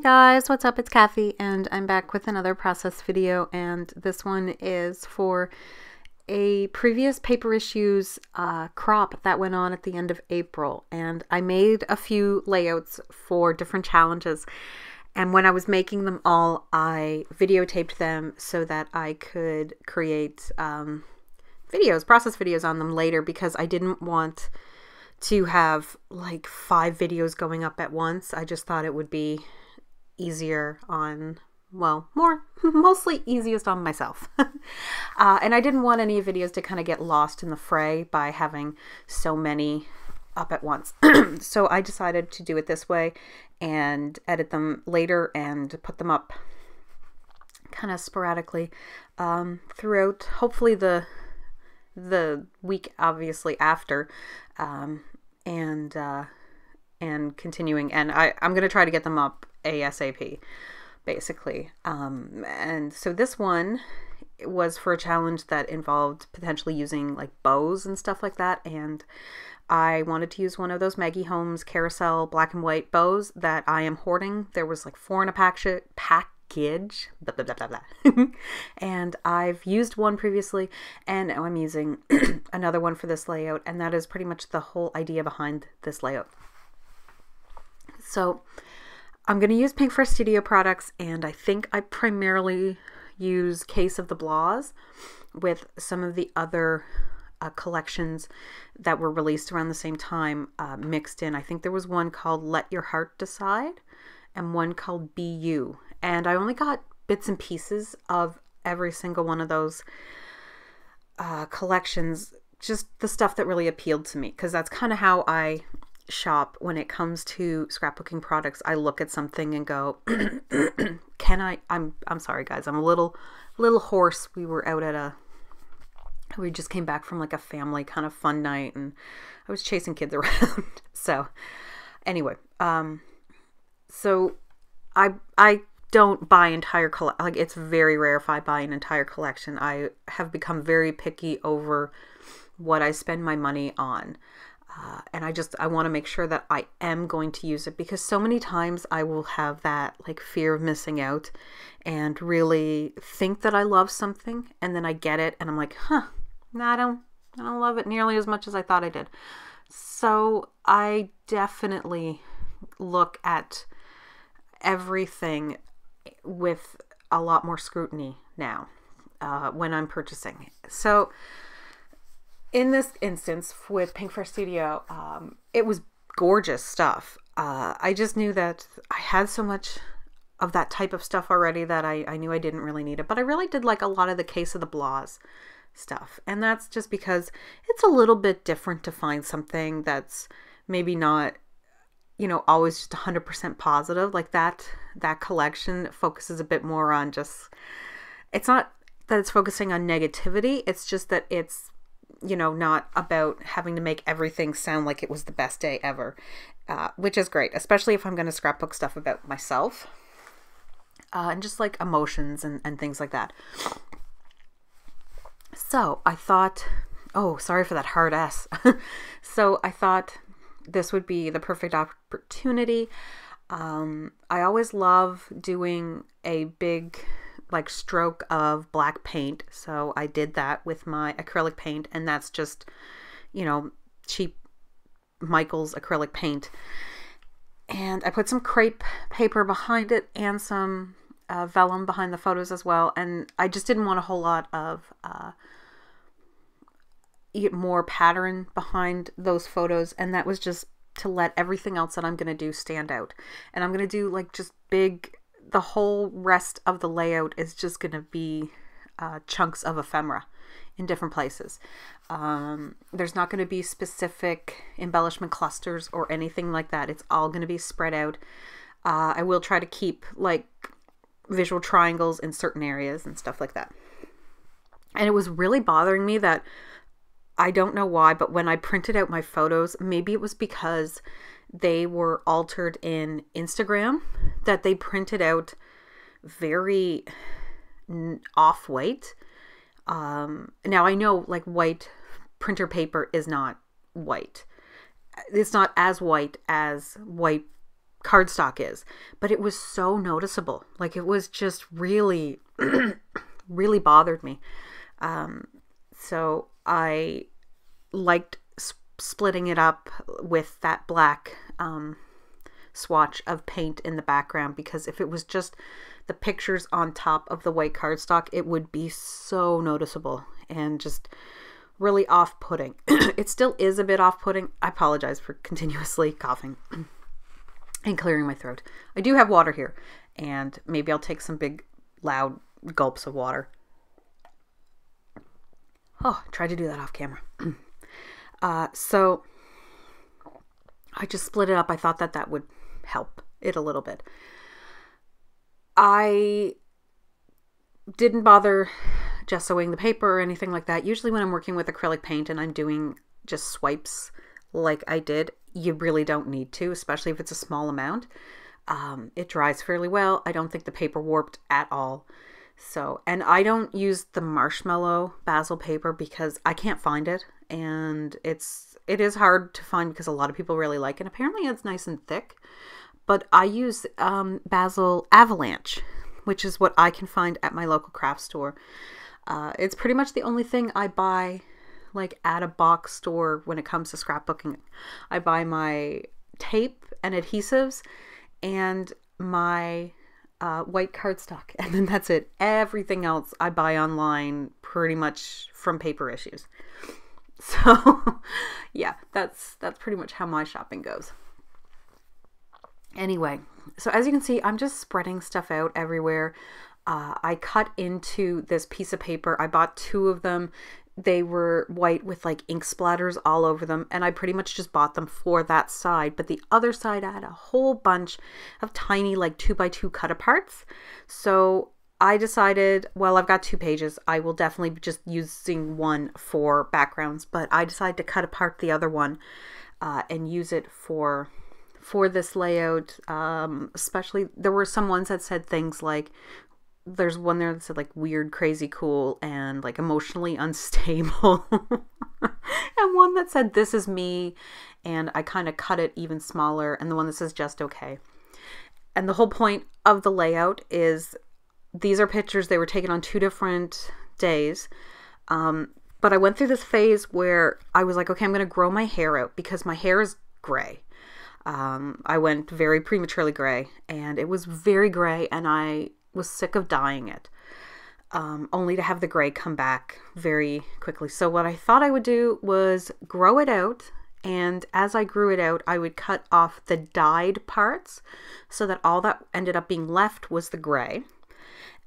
Guys, what's up? It's Kathy and I'm back with another process video, and this one is for a previous paper issues crop that went on at the end of April, and I made a few layouts for different challenges, and when I was making them all I videotaped them so that I could create process videos on them later, because I didn't want to have like 5 videos going up at once. I just thought it would be easier on, well, mostly easiest on myself. And I didn't want any videos to kind of get lost in the fray by having so many up at once. So I decided to do it this way and edit them later and put them up kind of sporadically throughout, hopefully the week obviously after, and continuing, and I'm going to try to get them up ASAP, basically. And so this one was for a challenge that involved potentially using like bows and stuff like that, and I wanted to use one of those Maggie Holmes carousel black and white bows that I am hoarding. There was like 4 in a package, blah, blah, blah, blah, blah. And I've used one previously, and now I'm using another one for this layout, and that is pretty much the whole idea behind this layout. So I'm going to use Pink Fresh Studio products, and I think I primarily use Case of the Blahs with some of the other collections that were released around the same time mixed in. I think there was one called Let Your Heart Decide and one called Be You. And I only got bits and pieces of every single one of those collections, just the stuff that really appealed to me, because that's kind of how I shop when it comes to scrapbooking products. I look at something and go, I'm sorry guys, I'm a little hoarse. We were out we just came back from like a family kind of fun night, and I was chasing kids around. So anyway, so I don't buy entire like it's very rare if I buy an entire collection. I have become very picky over what I spend my money on. And I want to make sure that I am going to use it, because so many times I will have that like fear of missing out and really think that I love something, and then I get it and I'm like, no, I don't love it nearly as much as I thought I did. So I definitely look at everything with a lot more scrutiny now when I'm purchasing. So in this instance with Pink Fresh Studio, it was gorgeous stuff. I just knew that I had so much of that type of stuff already that I knew I didn't really need it. But I really did like a lot of the Case of the Blahs stuff. And that's just because it's a little bit different to find something that's maybe not, always just 100% positive. Like that collection focuses a bit more on just, it's not that it's focusing on negativity. It's just that it's, not about having to make everything sound like it was the best day ever, which is great, especially if I'm going to scrapbook stuff about myself, and just like emotions and things like that. So I thought, oh, sorry for that hard S. So I thought this would be the perfect opportunity. I always love doing a big like stroke of black paint, so I did that with my acrylic paint, and that's just cheap Michael's acrylic paint, and I put some crepe paper behind it and some vellum behind the photos as well, and I just didn't want a whole lot of more pattern behind those photos, and that was just to let everything else that I'm going to do stand out. And I'm going to do like just big, the whole rest of the layout is just going to be chunks of ephemera in different places. There's not going to be specific embellishment clusters or anything like that. It's all going to be spread out. I will try to keep like visual triangles in certain areas and stuff like that. And it was really bothering me that, I don't know why, but when I printed out my photos, maybe it was because they were altered in Instagram, that they printed out very off-white. Now I know like white printer paper is not white. It's not as white as white cardstock is, but it was so noticeable. Like it was just really, really bothered me. So I liked splitting it up with that black swatch of paint in the background, because if it was just the pictures on top of the white cardstock, it would be so noticeable and just really off-putting. It still is a bit off-putting. I apologize for continuously coughing and clearing my throat. I do have water here, and maybe I'll take some big loud gulps of water. Oh, try to do that off camera. So I just split it up. I thought that would help it a little bit. I didn't bother gessoing the paper or anything like that. Usually when I'm working with acrylic paint and I'm doing just swipes like I did, you really don't need to, especially if it's a small amount. It dries fairly well. I don't think the paper warped at all. So, and I don't use the marshmallow basil paper because I can't find it, and it is hard to find because a lot of people really like it. Apparently it's nice and thick, but I use basil avalanche, which is what I can find at my local craft store. It's pretty much the only thing I buy like at a box store when it comes to scrapbooking. I buy my tape and adhesives and my white cardstock, and then that's it. Everything else I buy online pretty much from Paper Issues. So yeah, that's pretty much how my shopping goes. Anyway, so as you can see, I'm just spreading stuff out everywhere. I cut into this piece of paper. I bought 2 of them. They were white with like ink splatters all over them, and I pretty much just bought them for that side. But the other side, I had a whole bunch of tiny like 2x2 cut aparts. So I decided, well, I've got 2 pages. I will definitely be just using one for backgrounds, but I decided to cut apart the other one and use it for this layout. Especially, there were some ones that said things like, there's one there that said like weird, crazy, cool, and like emotionally unstable. And one that said this is me, and I kind of cut it even smaller, and the one that says just okay. And the whole point of the layout is these are pictures. They were taken on 2 different days. But I went through this phase where I was like, okay, I'm going to grow my hair out because my hair is gray. I went very prematurely gray, and it was very gray, and I was sick of dyeing it, only to have the gray come back very quickly. So what I thought I would do was grow it out, and as I grew it out, I would cut off the dyed parts so that all that ended up being left was the gray.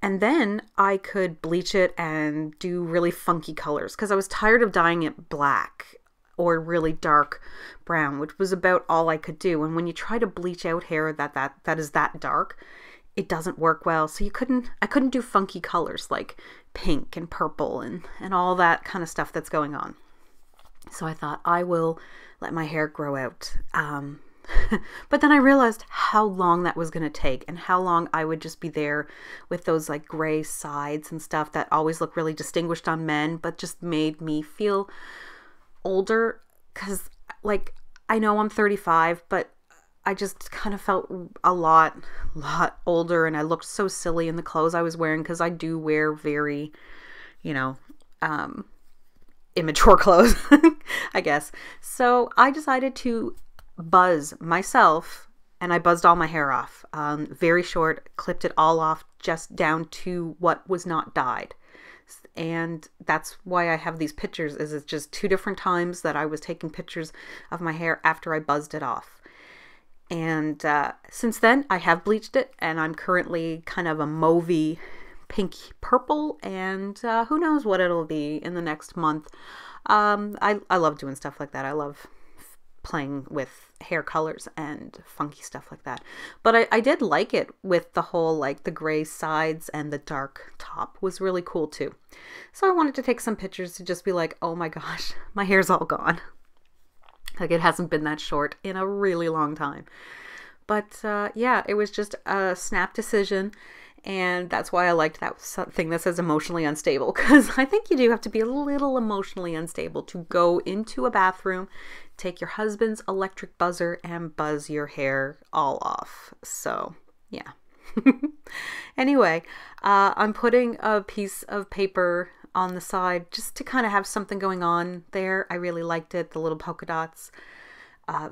And then I could bleach it and do really funky colors because I was tired of dyeing it black or really dark brown, which was about all I could do. And when you try to bleach out hair that is that dark, it doesn't work well. So I couldn't do funky colors like pink and purple and all that kind of stuff that's going on. So I thought I will let my hair grow out. But then I realized how long that was going to take and how long I would just be there with those like gray sides and stuff that always look really distinguished on men, but just made me feel older. Cause like, I know I'm 35, but I just kind of felt a lot older, and I looked so silly in the clothes I was wearing because I do wear very, immature clothes, I guess. So I decided to buzz myself, and I buzzed all my hair off. Very short, clipped it all off just down to what was not dyed. And that's why I have these pictures, is it's just 2 different times that I was taking pictures of my hair after I buzzed it off. And since then, I have bleached it, and I'm currently kind of a mauvey pink purple, and who knows what it'll be in the next month. I love doing stuff like that. I love playing with hair colors and funky stuff like that. But I did like it with the whole, like, the gray sides and the dark top was really cool too. So I wanted to take some pictures to just be like, oh my gosh, my hair's all gone. Like, it hasn't been that short in a really long time. But yeah, it was just a snap decision. And that's why I liked that thing that says emotionally unstable, because I think you do have to be a little emotionally unstable to go into a bathroom, take your husband's electric buzzer and buzz your hair all off. So yeah. Anyway, I'm putting a piece of paper on the side just to kind of have something going on there. I really liked it. The little polka dots.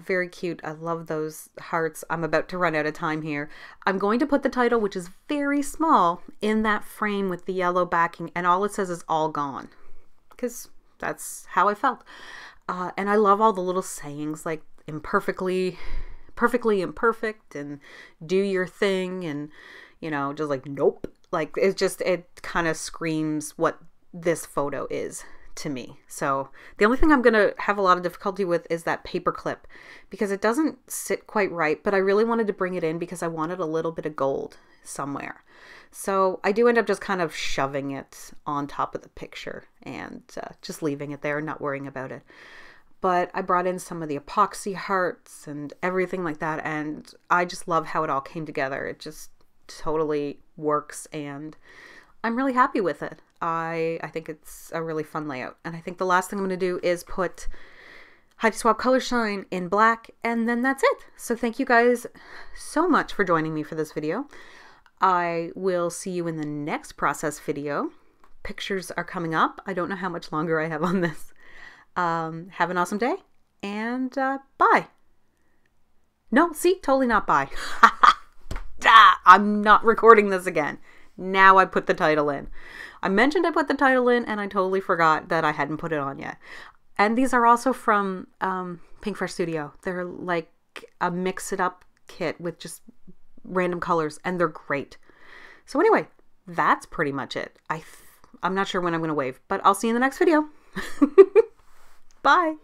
Very cute. I love those hearts. I'm about to run out of time here. I'm going to put the title, which is very small, in that frame with the yellow backing, and all it says is "all gone," because that's how I felt. And I love all the little sayings like perfectly imperfect, and do your thing, and just like nope. Like it kind of screams what this photo is to me. So the only thing I'm going to have a lot of difficulty with is that paper clip, because it doesn't sit quite right, but I really wanted to bring it in because I wanted a little bit of gold somewhere. So I do end up just kind of shoving it on top of the picture and just leaving it there and not worrying about it. But I brought in some of the epoxy hearts and everything like that, and I just love how it all came together. It just totally works, and I'm really happy with it. I think it's a really fun layout. And I think the last thing I'm going to do is put Heidi Swap Color Shine in black, and then that's it. So thank you guys so much for joining me for this video. I will see you in the next process video. Pictures are coming up. I don't know how much longer I have on this. Have an awesome day, and bye. No, see, totally not bye. I'm not recording this again. Now I put the title in. I mentioned I put the title in, and I totally forgot that I hadn't put it on yet. And these are also from Pink Fresh Studio. They're like a mix-it-up kit with just random colors, and they're great. So anyway, that's pretty much it. I'm not sure when I'm going to wave, but I'll see you in the next video. Bye.